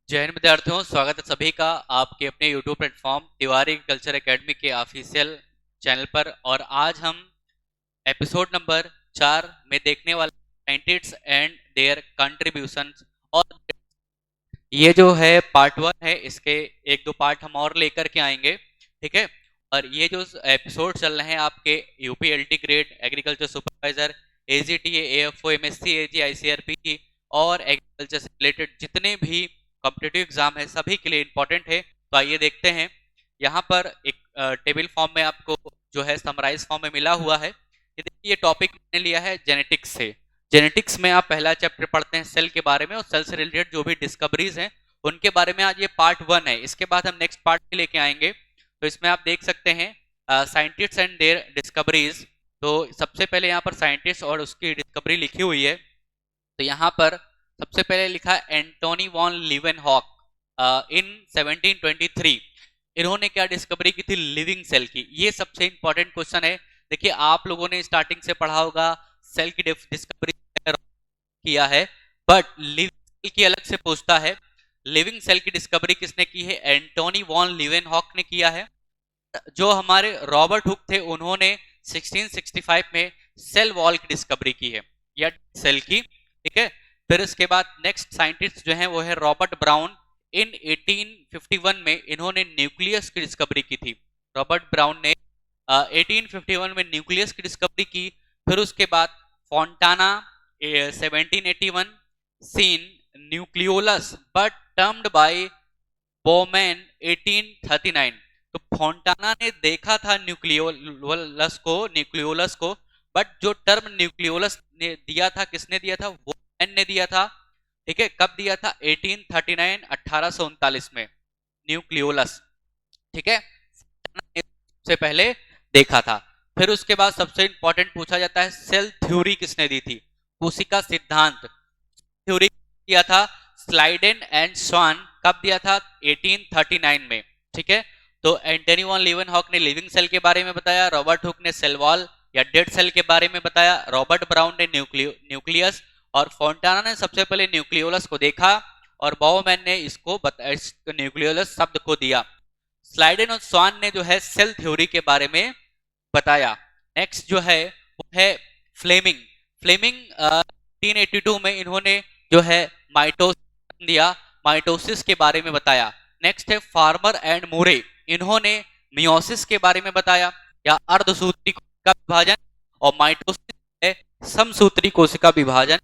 जय हिंद विद्यार्थियों, स्वागत है सभी का आपके अपने YouTube platform Tiwari culture academy के ऑफिशियल चैनल पर। और आज हम एपिसोड नंबर 4 में देखने वाले साइंटिस्ट्स एंड देयर कंट्रीब्यूशंस। और ये जो है पार्ट 1 है, इसके एक दो पार्ट हम और लेकर के आएंगे, ठीक है। और ये जो एपिसोड चल रहे हैं आपके UP LT grade, agriculture supervisor, AGTA, AFO, MSc, Ag, ICRP और एग्रीकल्चर से रिलेटेड जितने भी कॉम्पिटिटिव एग्जाम है सभी के लिए इंपॉर्टेंट है। तो आइए देखते हैं। यहाँ पर एक टेबल फॉर्म में आपको जो है समराइज फॉर्म में मिला हुआ है। ये देखिए, ये टॉपिक मैंने लिया है जेनेटिक्स से। जेनेटिक्स में आप पहला चैप्टर पढ़ते हैं सेल के बारे में, और सेल से रिलेटेड जो भी डिस्कवरीज हैं उनके बारे में। आज ये पार्ट 1 है, इसके बाद हम नेक्स्ट पार्ट भी लेके आएंगे। तो इसमें आप देख सकते हैं साइंटिस्ट एंड देयर डिस्कवरीज। तो सबसे पहले यहाँ पर साइंटिस्ट और उसकी डिस्कवरी लिखी हुई है। तो यहाँ पर सबसे पहले लिखा है एंटोनी वॉन लीवेनहॉक इन 1723। इन्होंने क्या डिस्कवरी की थी? लिविंग सेल की। ये सबसे इंपॉर्टेंट क्वेश्चन है। देखिए, आप लोगों ने स्टार्टिंग से पढ़ा होगा सेल की डिस्कवरी किया है, बट लिविंग सेल की अलग से पूछता है। लिविंग सेल की डिस्कवरी किसने की है? एंटोनी वॉन लीवेनहॉक ने किया है। जो हमारे रॉबर्ट हुक थे, उन्होंने 1665 में सेल वॉल की डिस्कवरी की है, या सेल की, ठीक है। फिर इसके बाद नेक्स्ट साइंटिस्ट जो है वो है रॉबर्ट ब्राउन। इन 1851 में इन्होंने न्यूक्लियस की डिस्कवरी की थी। रॉबर्ट ब्राउन ने 1851 में न्यूक्लियस की डिस्कवरी की। फिर उसके बाद Fontana 1781 seen nucleolus but termed by Bowman 1839। तो फोंटाना ने देखा था न्यूक्लियोलस को, बट जो टर्म न्यूक्लियोलस ने दिया था, किसने दिया था? बोमैन ने दिया था, ठीक है। कब दिया था? 1839, 1839 में न्यूक्लियोलस, ठीक है। सबसे पहले देखा था। फिर उसके बाद सबसे इंपॉर्टेंट पूछा जाता है सेल थ्योरी किसने दी थी? कोशिका सिद्धांत थ्योरी दिया था स्लाइडेन एंड स्वान। कब दिया था? 1839 में, ठीक है। तो एंटोनी वॉन लीवेनहॉक ने लिविंग सेल के बारे में बताया, रॉबर्ट हुक ने सेल वॉल या डेड सेल के बारे में बताया, रॉबर्ट ब्राउन ने न्यूक्लियस, और फोंटाना ने सबसे पहले न्यूक्लियोलस को देखा, और बाउमैन ने इसको न्यूक्लियोलस शब्द को दिया। स्लाइडेन और स्वान ने जो है सेल थ्योरी के बारे में बताया। नेक्स्ट जो है वो है फ्लेमिंग। फ्लेमिंग 1882 में इन्होंने जो है माइटोसिस दिया, माइटोसिस के बारे में बताया। नेक्स्ट है फार्मर एंड मूरे। इन्होंने मियोसिस के बारे में बताया, या अर्धसूत्री कोशिका विभाजन, और माइटोसिस है समसूत्री कोशिका विभाजन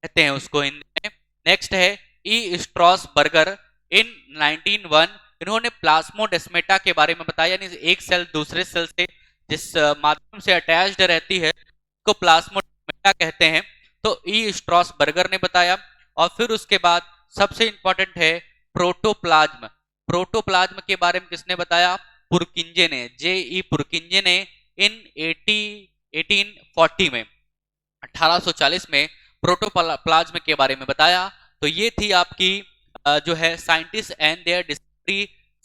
कहते हैं उसको हिंदी में। नेक्स्ट है ई स्ट्रॉसबर्गर इन 1901। इन्होंने प्लाज्मोडेस्माटा के बारे में बताया, यानी एक सेल दूसरे सेल से जिस माध्यम से अटैच्ड रहती है उसको प्लाज्मोडेस्माटा कहते हैं। तो ई स्ट्रॉसबर्गर ने बताया। और फिर उसके बाद सबसे इंपॉर्टेंट है प्रोटोप्लाज्म। प्रोटोप्लाज्म के बारे में किसने बताया? पुरकिंजे ने, जे.ई. पुरकिंजे ने इन 1840 में, 1840 में प्रोटोप्लाज्म के बारे में बताया। तो ये थी आपकी जो है साइंटिस्ट एंड देयर डिस्कवरी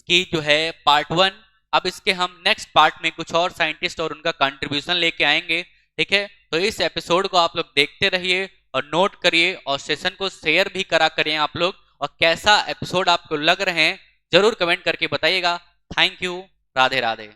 की जो है पार्ट 1। अब इसके हम नेक्स्ट पार्ट में कुछ और साइंटिस्ट और उनका कंट्रीब्यूशन लेके आएंगे, ठीक है। तो इस एपिसोड को आप लोग देखते रहिए और नोट करिए, और सेशन को शेयर भी करा करिए आप लोग। और कैसा एपिसोड आपको लग रहे हैं जरूर कमेंट करके बताइएगा। Thank you. राधे राधे।